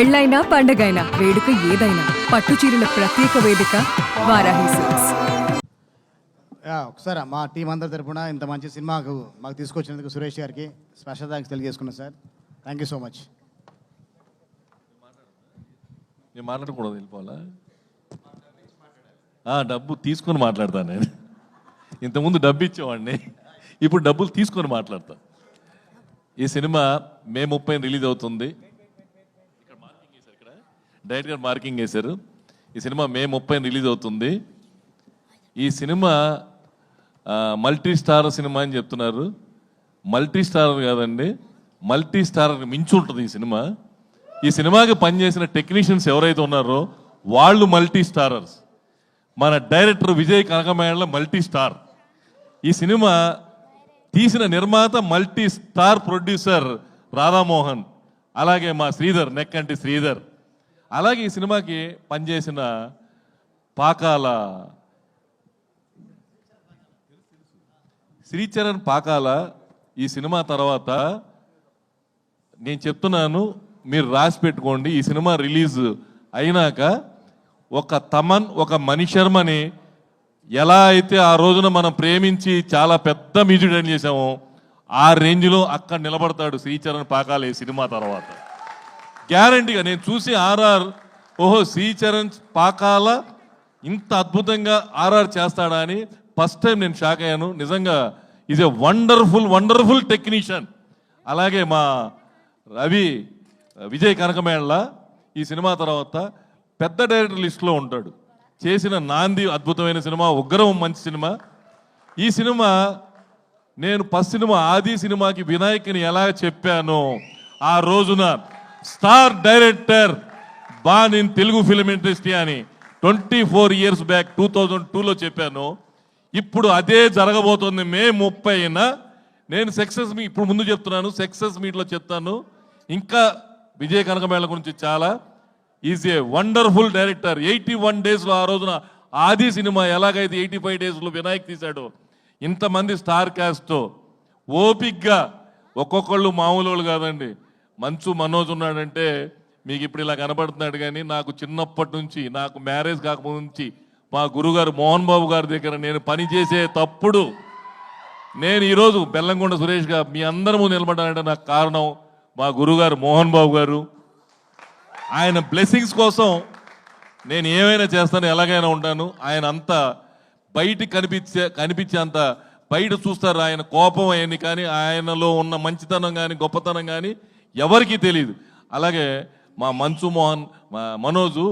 పెళ్ళైనా పండగైనా వేడుక ఏదైనా పట్టుచీరల ప్రత్యేక వేదిక వారాహి సిల్క్స్. ఒకసారి మా టీం అందరి తరపున ఇంత మంచి సినిమాకు మాకు తీసుకొచ్చినందుకు సురేష్ గారికి స్పెషల్ థ్యాంక్స్ తెలియజేసుకున్నాను sir. Thank you so much. నేను మాట్లాడకూడదు, వెళ్ళిపోవాలా? డబ్బు తీసుకొని మాట్లాడతాను నేను. ఇంతకుముందు డబ్బు ఇచ్చేవాడిని, ఇప్పుడు డబ్బులు తీసుకొని మాట్లాడతా. ఈ సినిమా మే 30 రిలీజ్ అవుతుంది. ఇక్కడ మార్కింగ్ వేశారు, ఇక్కడ డైరెక్ట్గా మార్కింగ్ వేశారు. ఈ సినిమా మే 30 రిలీజ్ అవుతుంది. ఈ సినిమా మల్టీ స్టార్ సినిమా అని చెప్తున్నారు. మల్టీ స్టార్ కాదండి, మల్టీ స్టార్ మించి ఉంటుంది ఈ సినిమా. ఈ సినిమాకి పనిచేసిన టెక్నీషియన్స్ ఎవరైతే ఉన్నారో వాళ్ళు మల్టీ స్టారర్స్. మన డైరెక్టర్ విజయ్ కనకమేళ్ళ మల్టీ స్టార్. ఈ సినిమా తీసిన నిర్మాత మల్టీ స్టార్ ప్రొడ్యూసర్ రాధామోహన్, అలాగే మా శ్రీధర్, నెక్కంటి శ్రీధర్. అలాగే ఈ సినిమాకి పనిచేసిన పాకాల శ్రీచరణ్ పాకాల. ఈ సినిమా తర్వాత నేను చెప్తున్నాను, మీరు రాసి పెట్టుకోండి, ఈ సినిమా రిలీజ్ అయినాక ఒక తమన్, ఒక మణిశర్మని ఎలా అయితే ఆ రోజున మనం ప్రేమించి చాలా పెద్ద మ్యూజిక్ డైన్ చేసామో ఆ రేంజ్లో అక్కడ నిలబడతాడు శ్రీచరణ్ పాకాల ఈ సినిమా తర్వాత. గ్యారంటీగా నేను చూసి ఆర్ఆర్, ఓహో శ్రీచరణ్ పాకాల ఇంత అద్భుతంగా ఆర్ఆర్ చేస్తాడా అని ఫస్ట్ టైం నేను షాక్ అయ్యాను. నిజంగా is a wonderful wonderful technician. అలాగే మా రవి విజయ్ కనకమేళ్ళ ఈ సినిమా తర్వాత పెద్ద డైరెక్టర్ లిస్టులో ఉంటాడు. చేసిన నాంది అద్భుతమైన సినిమా, ఉగ్రం మంచి సినిమా. ఈ సినిమా నేను ఫస్ట్ సినిమా ఆది సినిమాకి వినాయకుని ఎలా చెప్పానో ఆ రోజున star director born in Telugu film industry అని 24 years బ్యాక్ 2002లో చెప్పాను. ఇప్పుడు అదే జరగబోతుంది మే 30న. నేను సక్సెస్ మీ ఇప్పుడు ముందు చెప్తున్నాను, సక్సెస్ మీట్లో చెప్తాను. ఇంకా విజయ్ కనకమేళ గురించి చాలా. Is a wonderful director. 81 daysలో ఆ రోజున ఆది సినిమా ఎలాగైతే 85 daysలో వినాయక్ తీశాడో, ఇంతమంది స్టార్ క్యాస్ట్తో ఓపిక్గా, ఒక్కొక్కళ్ళు మామూలు వాళ్ళు కాదండి. మంచు మనోజ్ ఉన్నాడంటే మీకు ఇప్పుడు ఇలా కనపడుతున్నాడు, కానీ నాకు చిన్నప్పటి నుంచి, నాకు మ్యారేజ్ కాకముందు నుంచి మా గురుగారు మోహన్ బాబు గారి దగ్గర నేను పని చేసే తప్పుడు నేను ఈరోజు బెల్లంకొండ సురేష్గా మీ అందరి ముందు నిలబడాలంటే నాకు కారణం మా గురుగారు మోహన్ బాబు గారు. ఆయన బ్లెస్సింగ్స్ కోసం నేను ఏమైనా చేస్తాను, ఎలాగైనా ఉంటాను. ఆయన అంత బయటికి కనిపించే అంత బయట చూస్తారు ఆయన కోపం అయ్యింది, కానీ ఆయనలో ఉన్న మంచితనం కానీ గొప్పతనం కానీ ఎవరికీ తెలియదు. అలాగే మా మంచు మనోజు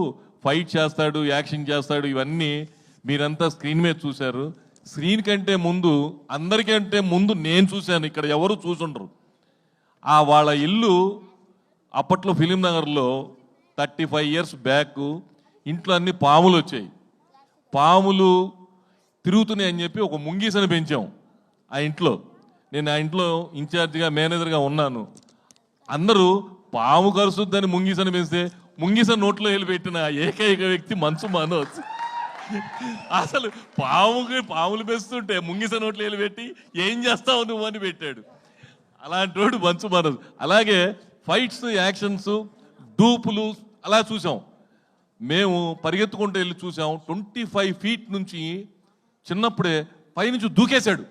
ఫైట్ చేస్తాడు, యాక్షన్ చేస్తాడు. ఇవన్నీ మీరంతా స్క్రీన్ మీద చూశారు. స్క్రీన్ కంటే ముందు, అందరికంటే ముందు నేను చూశాను, ఇక్కడ ఎవరు చూసుండరు. వాళ్ళ ఇల్లు అప్పట్లో ఫిలిం నగర్లో 35 years బ్యాక్ ఇంట్లో అన్ని పాములు వచ్చాయి. పాములు తిరుగుతున్నాయి అని చెప్పి ఒక ముంగీసని పెంచాం ఆ ఇంట్లో. నేను ఆ ఇంట్లో ఇన్ఛార్జిగా, మేనేజర్గా ఉన్నాను. అందరూ పాము కరుస్తుందని ముంగీసని పెంచితే ముంగీస నోట్లో వెళ్ళి పెట్టిన ఏకైక వ్యక్తి మంచు మనోజ్. అసలు పాములు పెంచుతుంటే ముంగీస నోట్లో వెళ్ళి పెట్టి ఏం చేస్తావు నువ్వు అని పెట్టాడు. అలాంటి వాడు మంచు మనోజ్. అలాగే ఫైట్స్, యాక్షన్స్, డూపులు అలా చూసాం. మేము పరిగెత్తుకుంటూ వెళ్ళి చూసాం. 25 feet నుంచి చిన్నప్పుడే పైనుంచి దూకేశాడు.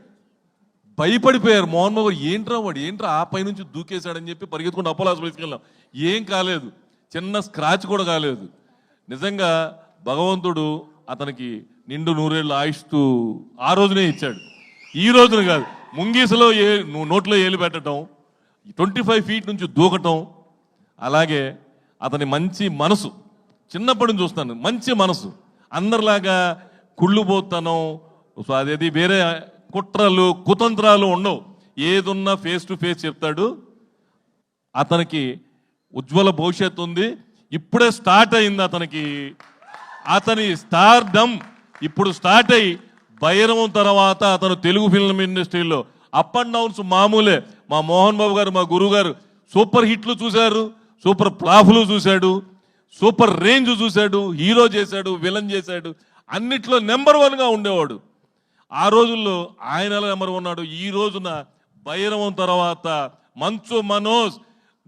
భయపడిపోయారు మోహన్ బాబు, ఏంట్రా ఆ పైనుంచి దూకేశాడని చెప్పి పరిగెత్తుకుంటూ అపోలో హాస్పిటల్కి వెళ్ళాం. ఏం కాలేదు, చిన్న స్క్రాచ్ కూడా కాలేదు. నిజంగా భగవంతుడు అతనికి నిండు 100 ఏళ్ళు ఆయుష్తూ ఆ రోజునే ఇచ్చాడు, ఈ రోజున కాదు. ముంగీసలో నోట్లో ఏలు పెట్టడం, 25 feet నుంచి దూకటం. అలాగే అతని మంచి మనసు, చిన్నప్పటి నుంచి చూస్తాను, మంచి మనసు. అందరిలాగా కుళ్ళుపోతాను, అదేది వేరే కుట్రలు కుతంత్రాలు ఉండవు. ఏదున్నా ఫేస్ టు ఫేస్ చెప్తాడు. అతనికి ఉజ్వల భవిష్యత్తు ఉంది. ఇప్పుడే స్టార్ట్ అయింది అతని స్టార్డమ్ ఇప్పుడు స్టార్ట్ అయ్యి భైరవం తర్వాత అతను తెలుగు ఫిల్మ్ ఇండస్ట్రీలో అప్ అండ్ డౌన్స్ మామూలే. మా మోహన్ బాబు గారు, మా గురువు గారు సూపర్ హిట్లు చూశారు, సూపర్ ఫ్లాఫ్లు చూశాడు, సూపర్ రేంజ్ చూశాడు, హీరో చేశాడు, విలన్ చేశాడు, అన్నిట్లో నెంబర్ 1గా ఉండేవాడు. ఆ రోజుల్లో ఆయన నెంబర్ 1 ఉన్నాడు. ఈ రోజున భైరవం తర్వాత మంచు మనోజ్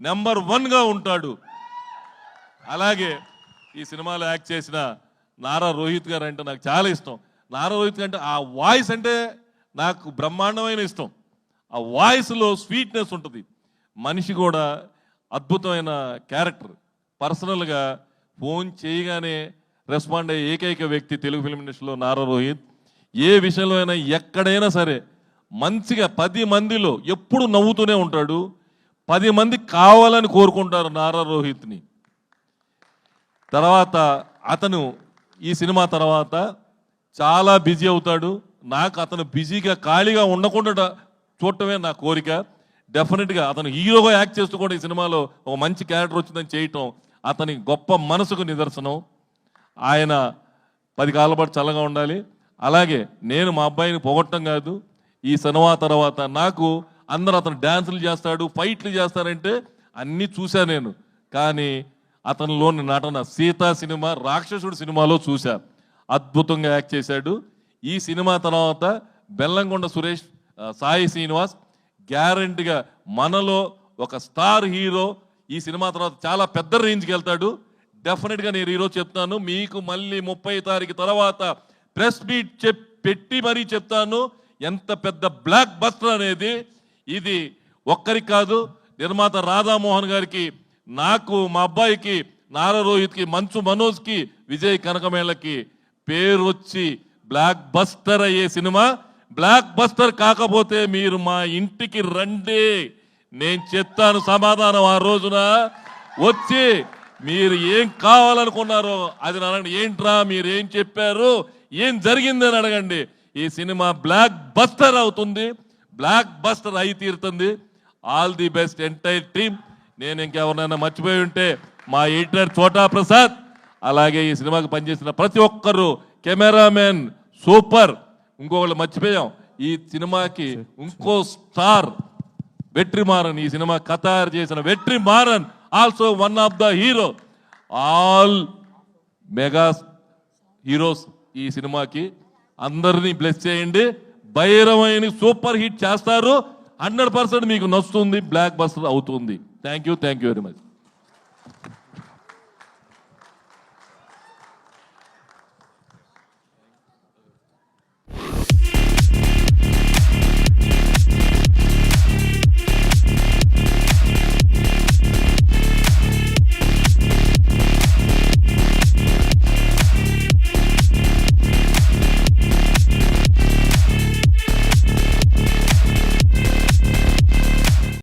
నెంబర్ 1గా ఉంటాడు. అలాగే ఈ సినిమాలో యాక్ట్ చేసిన నారా రోహిత్ గారు అంటే నాకు చాలా ఇష్టం. నారా రోహిత్ గారు అంటే ఆ వాయిస్ అంటే నాకు బ్రహ్మాండమైన ఇష్టం. ఆ వాయిస్లో స్వీట్నెస్ ఉంటుంది. మనిషి కూడా అద్భుతమైన క్యారెక్టర్. పర్సనల్గా ఫోన్ చేయగానే రెస్పాండ్ అయ్యే ఏకైక వ్యక్తి తెలుగు ఫిల్మ్ ఇండస్ట్రీలో నారా రోహిత్. ఏ విషయంలో అయినా ఎక్కడైనా సరే మంచిగా 10 మందిలో ఎప్పుడు నవ్వుతూనే ఉంటాడు. 10 మంది కావాలని కోరుకుంటారు నారా రోహిత్ని. తర్వాత అతను ఈ సినిమా తర్వాత చాలా బిజీ అవుతాడు. నాకు అతను బిజీగా ఖాళీగా ఉండకుండా చూడటమే నా కోరిక. డెఫినెట్గా అతను హీరోగా యాక్ట్ చేస్తూ కూడా ఈ సినిమాలో ఒక మంచి క్యారెక్టర్ వచ్చిందని చేయటం అతని గొప్ప మనసుకు నిదర్శనం. ఆయన 10 కాలాల పాటు చల్లగా ఉండాలి. అలాగే నేను మా అబ్బాయిని పొగట్టం కాదు, ఈ సినిమా తర్వాత నాకు అందరూ అతను డ్యాన్సులు చేస్తాడు, ఫైట్లు చేస్తారంటే అన్నీ చూశాను నేను. కానీ అతనిలోని నటన సీతా సినిమా, రాక్షసుడు సినిమాలో చూశా. అద్భుతంగా యాక్ట్ చేశాడు. ఈ సినిమా తర్వాత బెల్లంకొండ సురేష్, సాయి శ్రీనివాస్ గ్యారంటీగా మనలో ఒక స్టార్ హీరో. ఈ సినిమా తర్వాత చాలా పెద్ద రేంజ్కి వెళ్తాడు. డెఫినెట్గా నేను ఈరోజు చెప్తాను, మీకు మళ్ళీ 30 తారీఖు తర్వాత ప్రెస్ మీట్ పెట్టి మరీ చెప్తాను ఎంత పెద్ద బ్లాక్ బస్టర్ అనేది. ఇది ఒక్కరికి కాదు, నిర్మాత రాధామోహన్ గారికి, నాకు, మా అబ్బాయికి, నారా రోహిత్కి, మంచు మనోజ్కి, విజయ్ కనకమేళకి పేరు వచ్చి బ్లాక్ బస్టర్ అయ్యే సినిమా. బ్లాక్ బస్టర్ కాకపోతే మీరు మా ఇంటికి రండి, నేను చెప్తాను సమాధానం. ఆ రోజున వచ్చి మీరు ఏం కావాలనుకున్నారో అది అడగండి. ఏంట్రా మీరు ఏం చెప్పారు, ఏం జరిగిందని అడగండి. ఈ సినిమా బ్లాక్ బస్టర్ అవుతుంది, బ్లాక్ బస్టర్ అయి తీరుతుంది. All the best entire team. నేను ఇంకెవరినైనా మర్చిపోయి ఉంటే మా ఎడిటర్ చోటా ప్రసాద్, అలాగే ఈ సినిమాకి పనిచేసిన ప్రతి ఒక్కరు, కెమెరామెన్ సూపర్. ఇంకొకళ్ళు మర్చిపోయాం, ఈ సినిమాకి ఇంకో స్టార్ వెట్రిమారన్, ఈ సినిమా కథ చేసిన Vetrimaaran also one of the hero. All mega heroes ఈ సినిమాకి. అందరినీ బ్లెస్ చేయండి. భైరవైన సూపర్ హిట్ చేస్తారు. 100% మీకు నచ్చుతుంది, బ్లాక్ బస్టర్ అవుతుంది. Thank you very much.